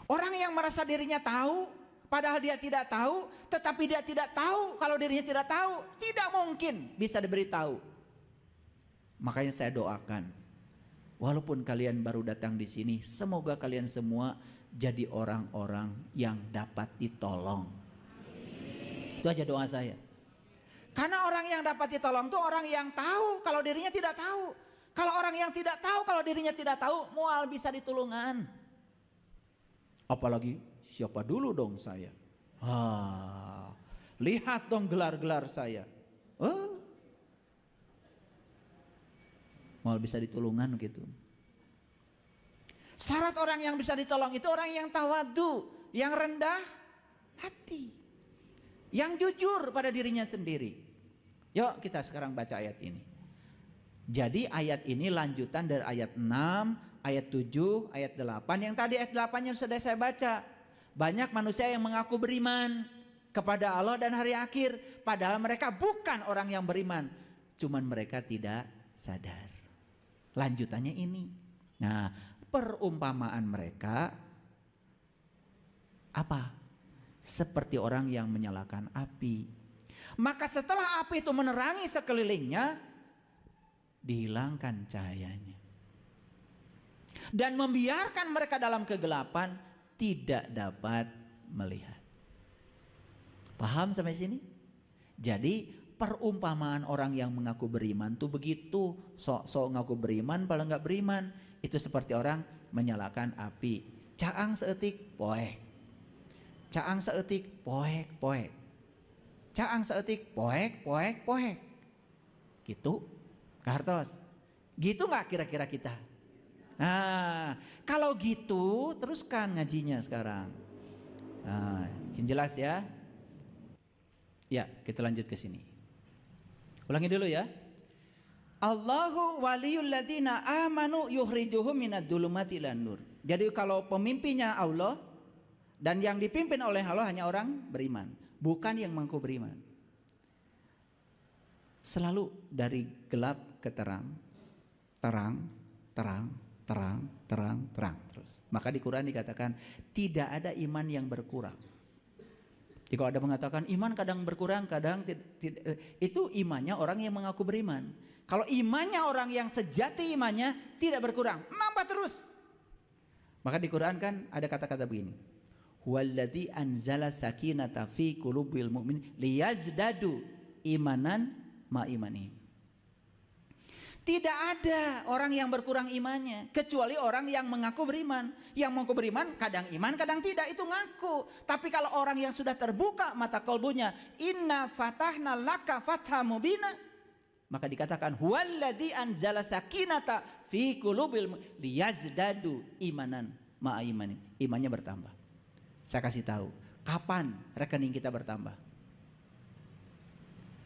Orang yang merasa dirinya tahu, padahal dia tidak tahu, tetapi dia tidak tahu kalau dirinya tidak tahu, tidak mungkin bisa diberitahu. Makanya saya doakan, walaupun kalian baru datang di sini, semoga kalian semua jadi orang-orang yang dapat ditolong. Itu aja doa saya. Karena orang yang dapat ditolong itu orang yang tahu kalau dirinya tidak tahu. Kalau orang yang tidak tahu kalau dirinya tidak tahu, mual bisa ditulungan. Apalagi siapa dulu dong saya? Lihat dong gelar-gelar saya. Mual bisa ditulungan gitu. Syarat orang yang bisa ditolong itu orang yang tawadu, yang rendah hati, yang jujur pada dirinya sendiri. Yuk kita sekarang baca ayat ini. Jadi ayat ini lanjutan dari ayat 6, ayat 7, ayat 8. Yang tadi ayat 8 yang sudah saya baca. Banyak manusia yang mengaku beriman kepada Allah dan hari akhir, padahal mereka bukan orang yang beriman, cuman mereka tidak sadar. Lanjutannya ini. Nah, perumpamaan mereka apa? Seperti orang yang menyalakan api. Maka setelah api itu menerangi sekelilingnya, dihilangkan cahayanya dan membiarkan mereka dalam kegelapan, tidak dapat melihat. Paham sampai sini? Jadi perumpamaan orang yang mengaku beriman tuh begitu. Sok-sok ngaku beriman, padahal nggak beriman. Itu seperti orang menyalakan api. Caang seetik poek, caang seetik poek poek, caang seetik poek poek poek. Gitu. Hartos, gitu nggak kira-kira kita? Nah, kalau gitu teruskan ngajinya sekarang. Nah, jelas ya? Ya, kita lanjut ke sini. Ulangi dulu ya. Allahu waliyul ladzina amanu yukhrijuhum minadh dhulumati ilan nur. Jadi kalau pemimpinnya Allah dan yang dipimpin oleh Allah hanya orang beriman, bukan yang mengaku beriman. Selalu dari gelap ke terang, terang, terang, terang, terang, terang terus. Maka di Quran dikatakan tidak ada iman yang berkurang. Jika ada mengatakan iman kadang berkurang, kadang itu imannya orang yang mengaku beriman. Kalau imannya orang yang sejati imannya tidak berkurang, nambah terus. Maka di Quran kan ada kata-kata begini. Huwallazi anzala sakinata fi qulubil mu'min liyazdadu imanan ma'imani. Tidak ada orang yang berkurang imannya kecuali orang yang mengaku beriman. Yang mengaku beriman kadang iman kadang tidak, itu ngaku. Tapi kalau orang yang sudah terbuka mata kolbunya, inna fatahna laka fatha mubina, maka dikatakan huwallazi anzala sakinata fi qulubil liyazdadu imanan ma'imani. Imannya bertambah. Saya kasih tahu kapan rekening kita bertambah.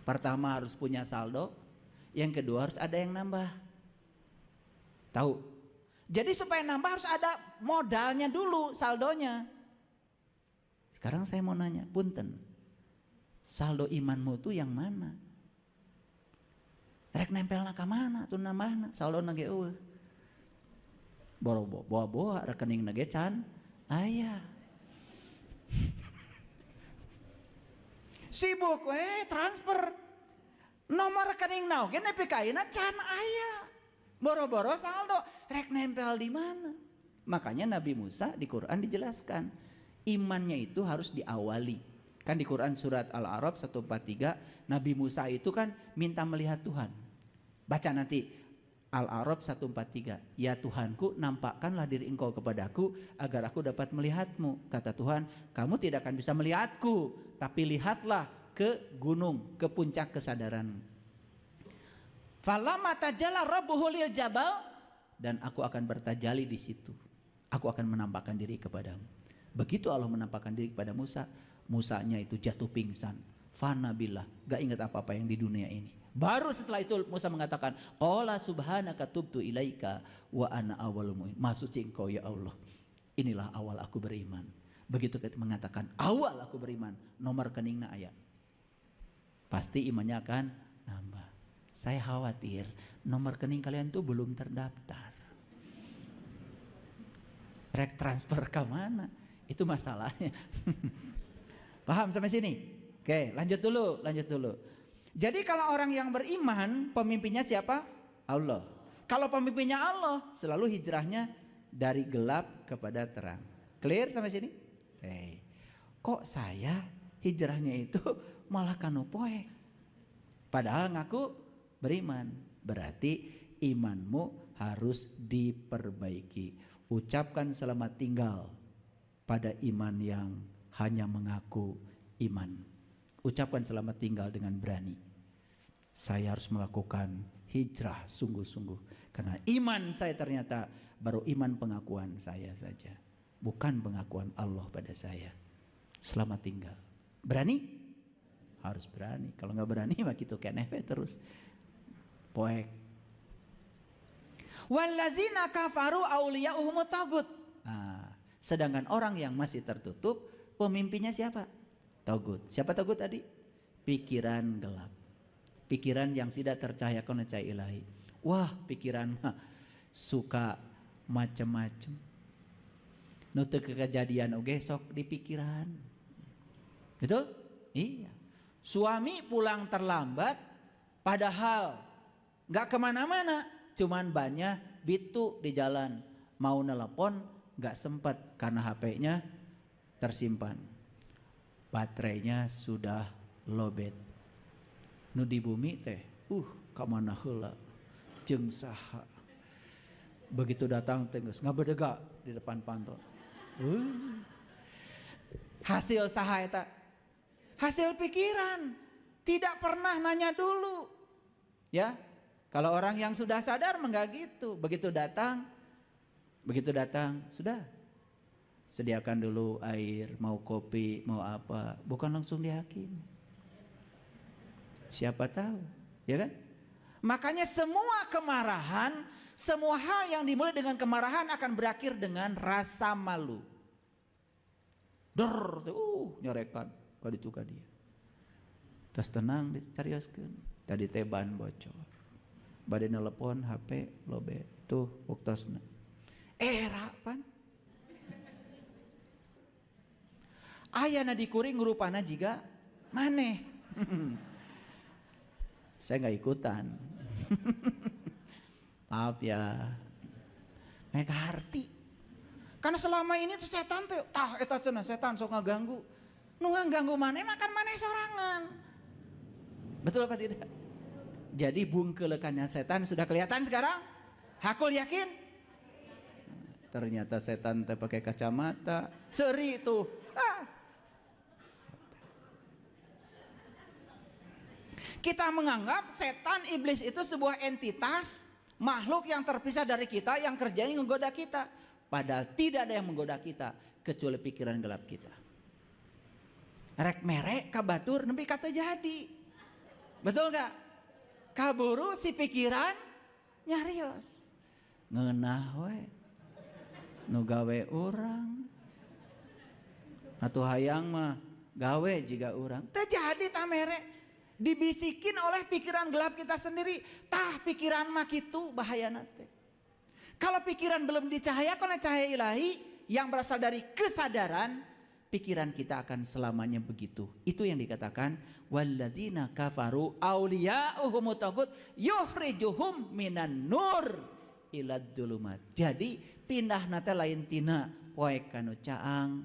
Pertama harus punya saldo, yang kedua harus ada yang nambah. Tahu? Jadi supaya nambah harus ada modalnya dulu, saldonya. Sekarang saya mau nanya, punten, saldo imanmu tuh yang mana? Rek nempel ka mana tuh nambahna? Saldo nage eueuh. Boa rekening nage can aya. Sibuk transfer nomor rekening naon ge nepi ka ayeuna can aya. Boro-boro saldo rek nempel di mana? Makanya Nabi Musa di Quran dijelaskan imannya itu harus diawali. Kan di Quran surat Al-A'raf 143 Nabi Musa itu kan minta melihat Tuhan. Baca nanti Al-A'raf 143. Ya Tuhanku, nampakkanlah diri engkau kepadaku agar aku dapat melihatmu. Kata Tuhan, kamu tidak akan bisa melihatku, tapi lihatlah ke gunung, ke puncak kesadaran. Falamma tajalla rabbuhu lil jabal, dan aku akan bertajali di situ. Aku akan menampakkan diri kepadamu. Begitu Allah menampakkan diri kepada Musa, Musanya itu jatuh pingsan. Fana billah, gak ingat apa-apa yang di dunia ini. Baru setelah itu Musa mengatakan, qala subhanaka tubtu ilaika wa ana awwalul mu'minin. Maha suci engkau ya Allah, inilah awal aku beriman. Begitu kita mengatakan awal aku beriman, nomor rekeningna aya, pasti imannya akan nambah. Saya khawatir nomor rekening kalian tuh belum terdaftar. Rek transfer ke mana? Itu masalahnya. Paham sampai sini? Oke, lanjut dulu. Jadi kalau orang yang beriman, pemimpinnya siapa? Allah. Kalau pemimpinnya Allah, selalu hijrahnya dari gelap kepada terang. Clear sampai sini? Kok saya hijrahnya itu malah kanu poek? Padahal ngaku beriman. Berarti imanmu harus diperbaiki. Ucapkan selamat tinggal pada iman yang hanya mengaku iman. Ucapkan selamat tinggal dengan berani. Saya harus melakukan hijrah sungguh-sungguh. Karena iman saya ternyata baru iman pengakuan saya saja. Bukan pengakuan Allah pada saya. Selamat tinggal. Berani? Harus berani. Kalau nggak berani mah gitu keneh terus. Poek. Wallazina kafaru auliya'uhumut tagut. Sedangkan orang yang masih tertutup, pemimpinnya siapa? Tagut. Siapa tagut tadi? Pikiran gelap. Pikiran yang tidak tercahayakan oleh cahaya ilahi. Wah, pikiran suka macam-macam. Nutu kejadian oge sok di pikiran. Betul? Iya. Suami pulang terlambat, padahal nggak kemana-mana, cuman banyak bitu di jalan. Mau nelpon nggak sempat karena HP-nya tersimpan. Baterainya sudah lowbat. Nu di bumi teh, kamana heula jeung saha. Begitu datang teh geus ngabedega di depan panto. Hasil saha eta? Hasil pikiran. Tidak pernah nanya dulu. Ya. Kalau orang yang sudah sadar enggak gitu. Begitu datang sudah. Sediakan dulu air, mau kopi, mau apa, bukan langsung dihakimi. Siapa tahu, ya kan? Makanya semua kemarahan, semua hal yang dimulai dengan kemarahan akan berakhir dengan rasa malu. Nyorekan kalau itu ka dia. Terus tenang dicarioskeun. Tadi teh ban bocor. Bade nelpon HP lobet. Tuh waktosna. Pan. Ayana dikuring rupana jiga maneh. Saya nggak ikutan. Maaf ya. Mereka harti. Karena selama ini tuh setan tuh, eta cenah setan sok ngaganggu. Nu ngaganggu maneh makan maneh sorangan. Betul apa tidak? Jadi bungkelekannya setan sudah kelihatan sekarang? Hakul yakin? Ternyata setan teh pakai kacamata, seri tuh. Kita menganggap setan iblis itu sebuah entitas makhluk yang terpisah dari kita yang kerjanya menggoda kita. Padahal tidak ada yang menggoda kita kecuali pikiran gelap kita. Rek merek kabatur nempi kata jadi. Betul gak? Kaburu si pikiran nyarios. Ngeunah we. Nu gawe urang. Atuh hayang mah gawe jiga urang. Teu jadi tah merek. Dibisikin oleh pikiran gelap kita sendiri. Tah pikiran mah kitu bahayana teh. Kalau pikiran belum dicahayakan oleh cahaya ilahi yang berasal dari kesadaran, pikiran kita akan selamanya begitu. Itu yang dikatakan walladzina kafaru auliya'uhumut tagut yukhrijuhum minan nur ilad dulumat. Jadi pindah nate lain tina poek kanu caang,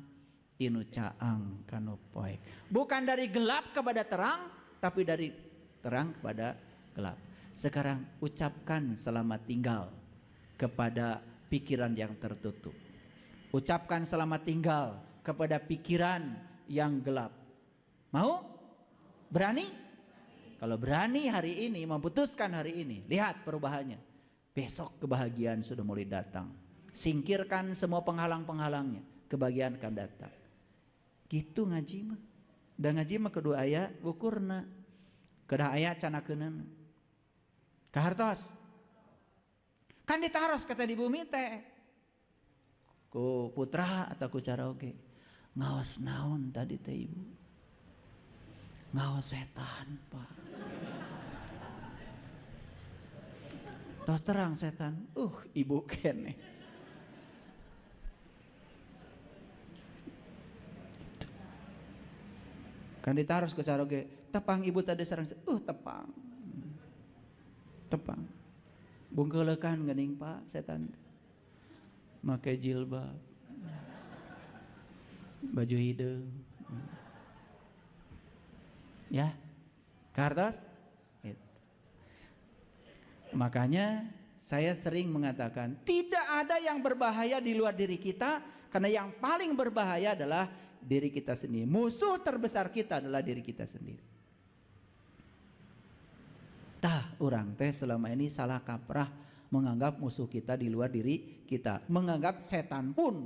tinu caang kanu poek. Bukan dari gelap kepada terang, tapi dari terang kepada gelap. Sekarang ucapkan selamat tinggal kepada pikiran yang tertutup. Ucapkan selamat tinggal kepada pikiran yang gelap. Mau? Berani? Kalau berani hari ini, memutuskan hari ini, lihat perubahannya. Besok kebahagiaan sudah mulai datang. Singkirkan semua penghalang-penghalangnya, kebahagiaan akan datang. Gitu ngaji mah. Dan ngaji mah kedua ayat ukurna. Kedah ayat canakeunana. Kahartos. Kan ditaros kata di bumi teh. Ku putra atau ku cara oge. Ngaos naon tadi teh ibu? Ngaos setan, Pak. Tos terang setan. Ibu kene. Kan ditaros ke saroge, tepang ibu tadi sareng, tepang. Tepang. Bungkeulekan geuning Pak setan. Make jilbab. Baju hideung. Ya. Kartos? Gitu. Makanya saya sering mengatakan tidak ada yang berbahaya di luar diri kita, karena yang paling berbahaya adalah diri kita sendiri. Musuh terbesar kita adalah diri kita sendiri. Orang teh selama ini salah kaprah menganggap musuh kita di luar diri kita, menganggap setan pun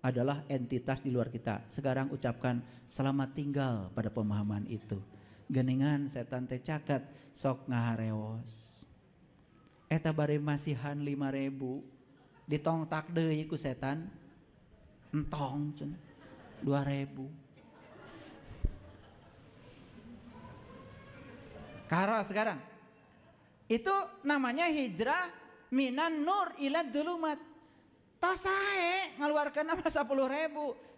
adalah entitas di luar kita. Sekarang ucapkan selamat tinggal pada pemahaman itu. Geningan setan teh caket sok ngahareos. Eta bari masihan 5.000 ditongtak deui ku setan. Entong cenah 2.000. Karo sekarang. Itu namanya hijrah minan nur ila dulumat. Tos sae ngaluarkeun nama 10.000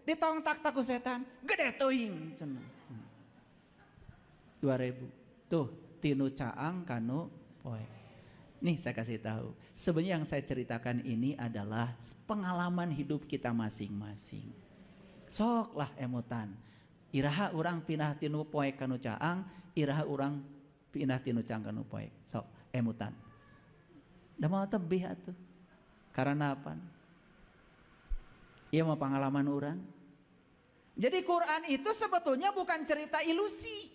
ditongtak ku setan. Gede teuing cenah. 2.000. Tuh tinu caang kanu poe. Nih saya kasih tahu. Sebenarnya yang saya ceritakan ini adalah pengalaman hidup kita masing-masing. Sok lah emutan. Iraha urang pindah tinu poe kanu caang, iraha urang pindah tinu caang kanu poe. Sok emutan. Da mau tebih atuh. Karena apa? Ieu mah pengalaman urang. Jadi Quran itu sebetulnya bukan cerita ilusi.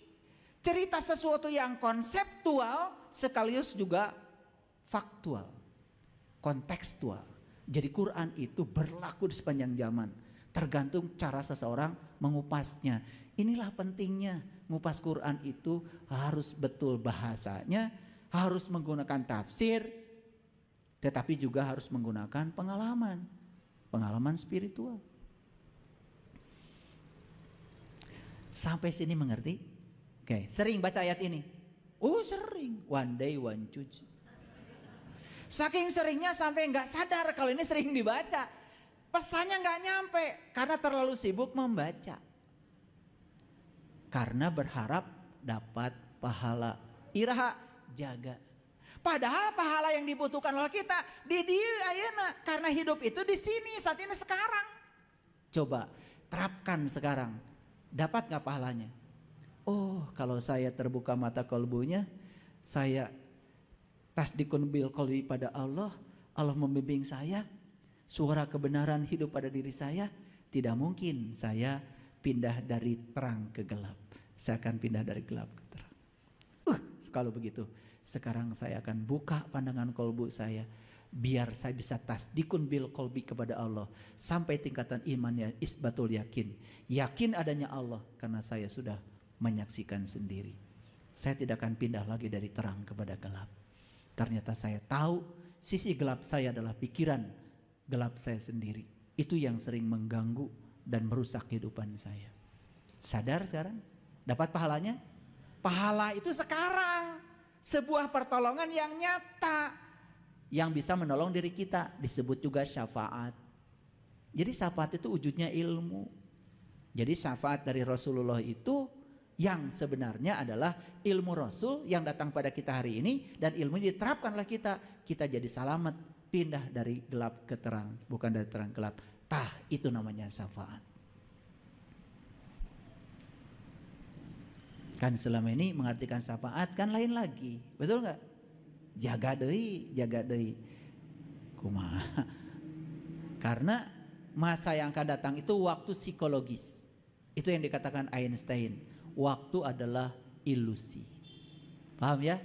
Cerita sesuatu yang konseptual sekaligus juga faktual, kontekstual. Jadi Quran itu berlaku di sepanjang zaman, tergantung cara seseorang mengupasnya. Inilah pentingnya ngupas Quran itu harus betul bahasanya, harus menggunakan tafsir, tetapi juga harus menggunakan pengalaman spiritual. Sampai sini mengerti? Oke, sering baca ayat ini? Sering. One day one judge. Saking seringnya sampai nggak sadar kalau ini sering dibaca. Pesannya nggak nyampe karena terlalu sibuk membaca. Karena berharap dapat pahala. Iraha jaga. Padahal pahala yang dibutuhkan oleh kita di dia ayeuna, karena hidup itu di sini saat ini sekarang. Coba terapkan sekarang. Dapat nggak pahalanya? Kalau saya terbuka mata kolbunya, saya tasdikun bil qalbi pada Allah, Allah membimbing saya, suara kebenaran hidup pada diri saya, tidak mungkin saya pindah dari terang ke gelap. Saya akan pindah dari gelap ke terang. Kalau begitu, sekarang saya akan buka pandangan kolbu saya, biar saya bisa tasdikun bil qalbi kepada Allah sampai tingkatan imannya isbatul yakin. Yakin adanya Allah karena saya sudah menyaksikan sendiri. Saya tidak akan pindah lagi dari terang kepada gelap. Ternyata saya tahu sisi gelap saya adalah pikiran gelap saya sendiri. Itu yang sering mengganggu dan merusak kehidupan saya. Sadar sekarang? Dapat pahalanya? Pahala itu sekarang. Sebuah pertolongan yang nyata yang bisa menolong diri kita, disebut juga syafaat. Jadi syafaat itu wujudnya ilmu. Jadi syafaat dari Rasulullah itu yang sebenarnya adalah ilmu Rasul yang datang pada kita hari ini, dan ilmu diterapkanlah kita jadi selamat, pindah dari gelap ke terang, bukan dari terang ke gelap. Itu namanya syafaat. Kan selama ini mengartikan syafaat kan lain lagi, betul nggak? Jaga deui. Kumaha? Karena masa yang akan datang itu waktu psikologis. Itu yang dikatakan Einstein. Waktu adalah ilusi. Paham ya?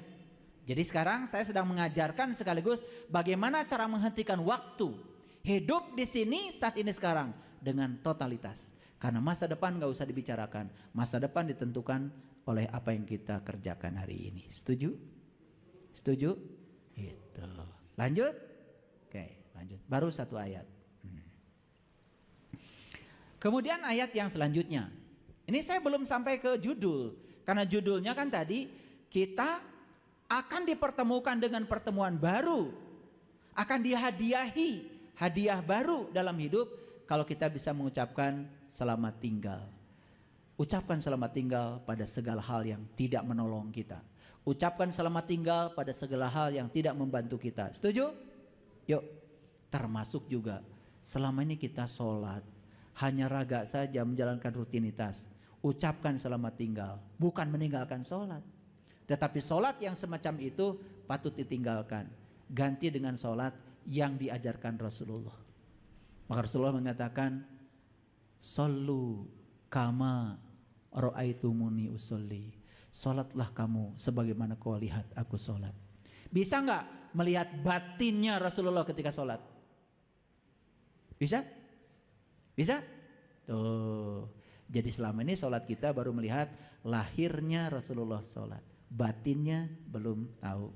Jadi sekarang saya sedang mengajarkan sekaligus bagaimana cara menghentikan waktu. Hidup di sini saat ini sekarang dengan totalitas. Karena masa depan gak usah dibicarakan. Masa depan ditentukan oleh apa yang kita kerjakan hari ini. Setuju? Setuju? Gitu. Lanjut? Oke, lanjut. Baru satu ayat. Kemudian ayat yang selanjutnya. Ini saya belum sampai ke judul. Karena judulnya kan tadi kita akan dipertemukan dengan pertemuan baru. Akan dihadiahi hadiah baru dalam hidup kalau kita bisa mengucapkan selamat tinggal. Ucapkan selamat tinggal pada segala hal yang tidak menolong kita. Ucapkan selamat tinggal pada segala hal yang tidak membantu kita. Setuju? Yuk. Termasuk juga selama ini kita sholat hanya raga saja menjalankan rutinitas. Ucapkan selamat tinggal, bukan meninggalkan sholat. Tetapi sholat yang semacam itu patut ditinggalkan. Ganti dengan sholat yang diajarkan Rasulullah. Maka Rasulullah mengatakan, "Shollu kama ra'aitumuni usolli." Sholatlah kamu sebagaimana kau lihat aku sholat. Bisa nggak melihat batinnya Rasulullah ketika sholat? Bisa? Bisa? Tuh. Jadi selama ini sholat kita baru melihat lahirnya Rasulullah sholat, batinnya belum tahu.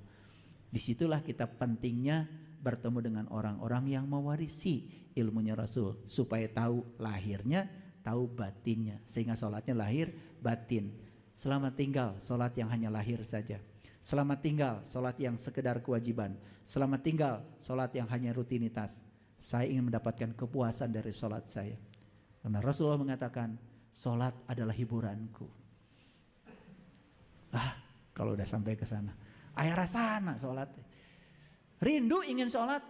Disitulah kita pentingnya bertemu dengan orang-orang yang mewarisi ilmunya Rasul, supaya tahu lahirnya, tahu batinnya, sehingga sholatnya lahir batin. Selamat tinggal sholat yang hanya lahir saja. Selamat tinggal sholat yang sekedar kewajiban. Selamat tinggal sholat yang hanya rutinitas. Saya ingin mendapatkan kepuasan dari sholat saya. Karena Rasulullah mengatakan, sholat adalah hiburanku. Kalau udah sampai ke sana, ayah rasana sholat. Rindu ingin sholat,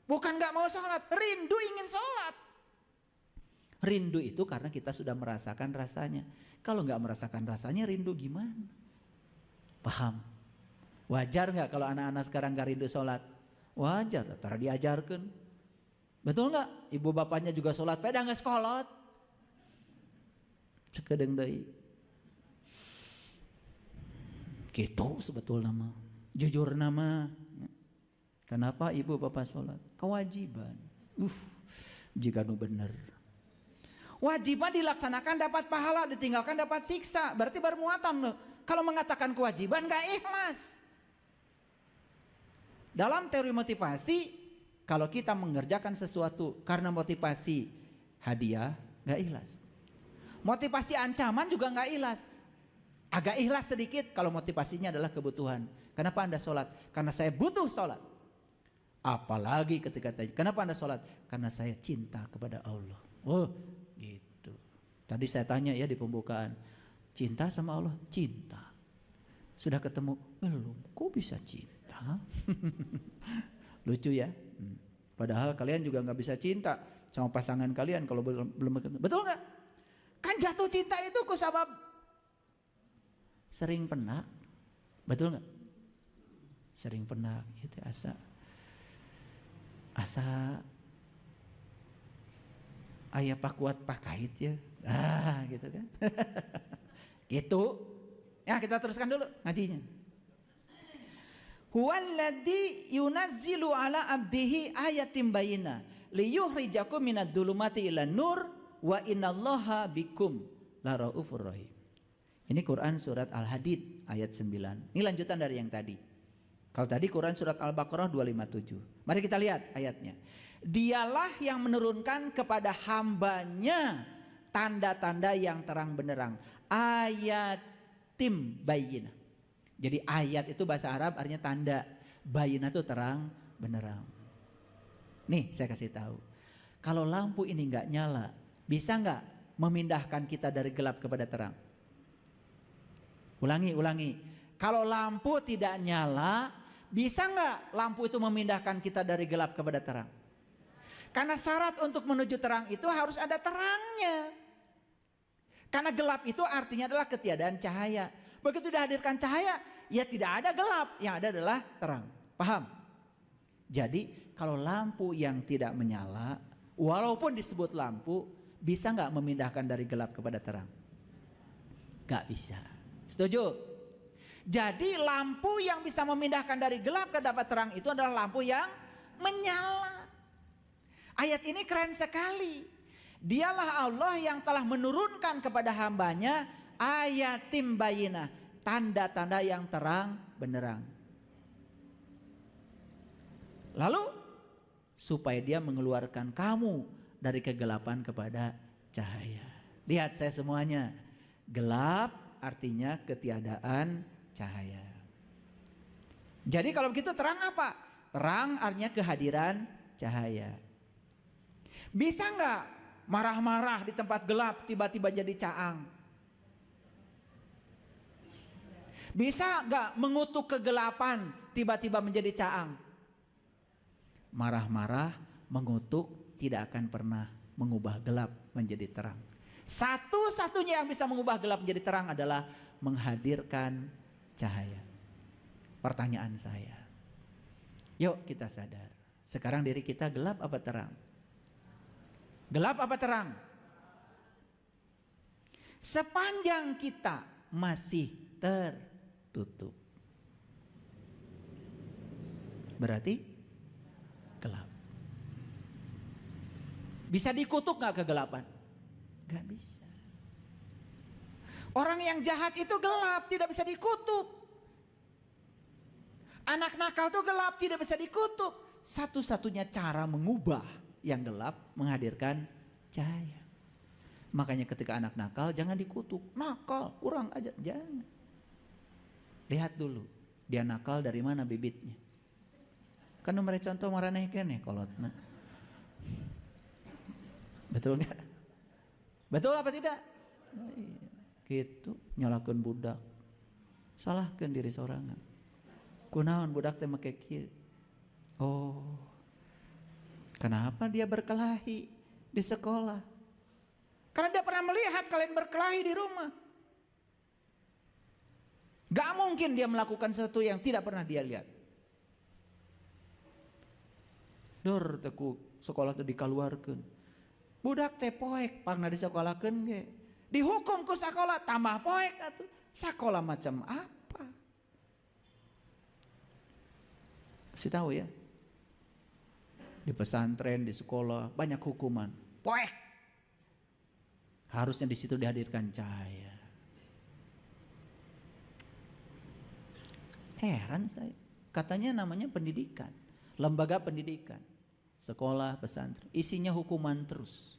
bukan gak mau sholat, rindu ingin sholat. Rindu itu karena kita sudah merasakan rasanya. Kalau gak merasakan rasanya, rindu gimana? Paham? Wajar gak kalau anak-anak sekarang gak rindu sholat? Wajar, karena diajarkan. Betul gak? Ibu bapaknya juga sholat, pada gak sekolot. Sekedeng deui. Gitu sebetulnya mah. Jujur nama. Kenapa ibu bapak sholat? Kewajiban. Jika nu bener. Wajiban dilaksanakan dapat pahala, ditinggalkan dapat siksa. Berarti bermuatan. Kalau mengatakan kewajiban gak ikhlas. Dalam teori motivasi, kalau kita mengerjakan sesuatu karena motivasi hadiah, gak ikhlas. Motivasi ancaman juga gak ikhlas. Agak ikhlas sedikit kalau motivasinya adalah kebutuhan. Kenapa Anda sholat? Karena saya butuh sholat. Apalagi ketika tanya, kenapa Anda sholat? Karena saya cinta kepada Allah. Oh gitu. Tadi saya tanya ya di pembukaan, cinta sama Allah? Cinta. Sudah ketemu? Belum. Kok bisa cinta? Lucu ya. Padahal kalian juga nggak bisa cinta sama pasangan kalian kalau belum ketemu. Betul nggak? Kan jatuh cinta itu kusabab sering penak. Betul nggak? Sering penak itu asa ayah pak kuat pak kait ya. Gitu kan. Gitu. Ya kita teruskan dulu ngajinya. Huwallazi yunazzilu ala abdihi ayatin bayyinah liyukhrijakum minad dhulumati ilan nur wa innallaha bikum laraufur rahim. Ini Quran surat Al-Hadid ayat 9. Ini lanjutan dari yang tadi. Kalau tadi Quran surat Al-Baqarah 257. Mari kita lihat ayatnya. Dialah yang menurunkan kepada hambanya tanda-tanda yang terang benderang. Ayatim bayyinah. Jadi ayat itu bahasa Arab artinya tanda. Bayyinah itu terang benderang. Nih saya kasih tahu. Kalau lampu ini nggak nyala, bisa nggak memindahkan kita dari gelap kepada terang? Ulangi. Kalau lampu tidak nyala, bisa nggak lampu itu memindahkan kita dari gelap kepada terang? Karena syarat untuk menuju terang itu harus ada terangnya. Karena gelap itu artinya adalah ketiadaan cahaya. Begitu dihadirkan cahaya, ya tidak ada gelap, yang ada adalah terang. Paham? Jadi kalau lampu yang tidak menyala, walaupun disebut lampu, bisa nggak memindahkan dari gelap kepada terang? Gak bisa. Setuju? Jadi lampu yang bisa memindahkan dari gelap ke dapat terang itu adalah lampu yang menyala. Ayat ini keren sekali. Dialah Allah yang telah menurunkan kepada hambanya ayatim bayyinah, tanda-tanda yang terang benderang. Lalu supaya dia mengeluarkan kamu dari kegelapan kepada cahaya. Lihat saya semuanya. Gelap artinya ketiadaan cahaya. Jadi kalau begitu terang apa? Terang artinya kehadiran cahaya. Bisa nggak marah-marah di tempat gelap tiba-tiba jadi caang? Bisa gak mengutuk kegelapan tiba-tiba menjadi caang? Marah-marah, mengutuk tidak akan pernah mengubah gelap menjadi terang. Satu-satunya yang bisa mengubah gelap menjadi terang adalah menghadirkan cahaya. Pertanyaan saya, yuk kita sadar, sekarang diri kita gelap apa terang? Gelap apa terang? Sepanjang kita masih tertutup, berarti gelap. Bisa dikutuk gak kegelapan? Gak bisa. Orang yang jahat itu gelap, tidak bisa dikutuk. Anak nakal itu gelap, tidak bisa dikutuk. Satu-satunya cara mengubah yang gelap, menghadirkan cahaya. Makanya ketika anak nakal jangan dikutuk. Nakal, kurang aja, jangan. Lihat dulu, dia nakal dari mana bibitnya. Kan nomor contoh maraneh kene kolotna. Betul nggak? Betul apa tidak? Nah, iya. Gitu nyalakeun budak, salahkeun diri sorangan. Kunaon budak teh make kieu? Oh, kenapa dia berkelahi di sekolah? Karena dia pernah melihat kalian berkelahi di rumah. Gak mungkin dia melakukan sesuatu yang tidak pernah dia lihat. Dur teku sekolah teh dikaluarkeun. Budak teh poek pangna disekolahkeun ge. Dihukum ku sakola tambah poek atuh. Sakola macam apa? Kasih tahu ya. Di pesantren, di sekolah banyak hukuman. Poek. Harusnya di situ dihadirkan cahaya. Heran saya. Katanya namanya pendidikan, lembaga pendidikan, sekolah, pesantren, isinya hukuman terus.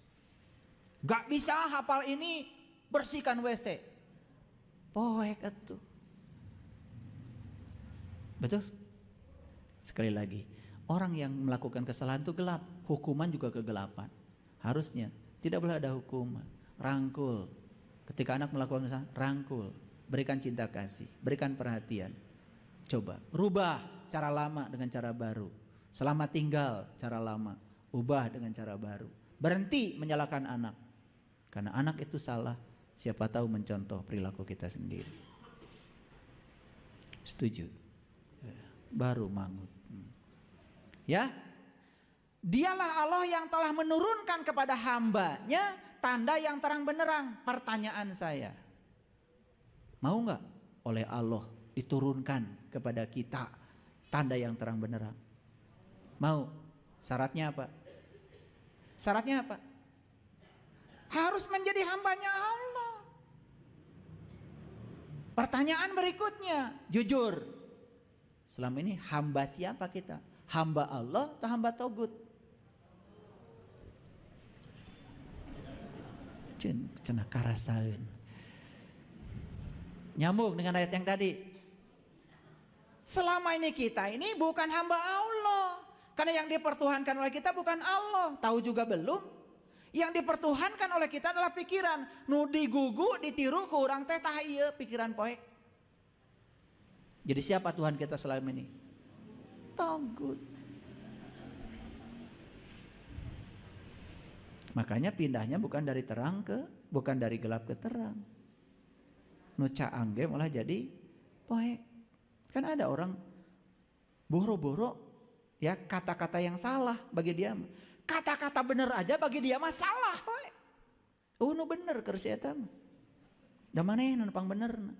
Gak bisa hafal ini, bersihkan WC. Poek atuh. Betul? Sekali lagi, orang yang melakukan kesalahan itu gelap, hukuman juga kegelapan. Harusnya tidak boleh ada hukuman. Rangkul. Ketika anak melakukan kesalahan, rangkul, berikan cinta kasih, berikan perhatian. Coba rubah cara lama dengan cara baru. Selamat tinggal cara lama, ubah dengan cara baru. Berhenti menyalahkan anak. Karena anak itu salah, siapa tahu mencontoh perilaku kita sendiri. Setuju? Baru mangut. Ya, dialah Allah yang telah menurunkan kepada hambanya tanda yang terang benderang. Pertanyaan saya, mau nggak oleh Allah diturunkan kepada kita tanda yang terang benderang? Mau? Syaratnya apa? Syaratnya apa? Harus menjadi hambanya Allah. Pertanyaan berikutnya, jujur, selama ini hamba siapa kita? Hamba Allah atau hamba togut? Cenah karasaeun. Nyambung dengan ayat yang tadi. Selama ini kita ini bukan hamba Allah. Karena yang dipertuhankan oleh kita bukan Allah. Tahu juga belum? Yang dipertuhankan oleh kita adalah pikiran. Nu digugu, ditiru ke orang teh tah ieu pikiran poek. Jadi siapa Tuhan kita selama ini? Togut. Makanya pindahnya bukan dari terang bukan dari gelap ke terang. Nu caang ge malah jadi poek. Kan ada orang boro-boro ya kata-kata yang salah bagi dia. Kata-kata bener aja bagi dia mah salah. Nu bener keur si eta mah. Da manehna nu pang benerna.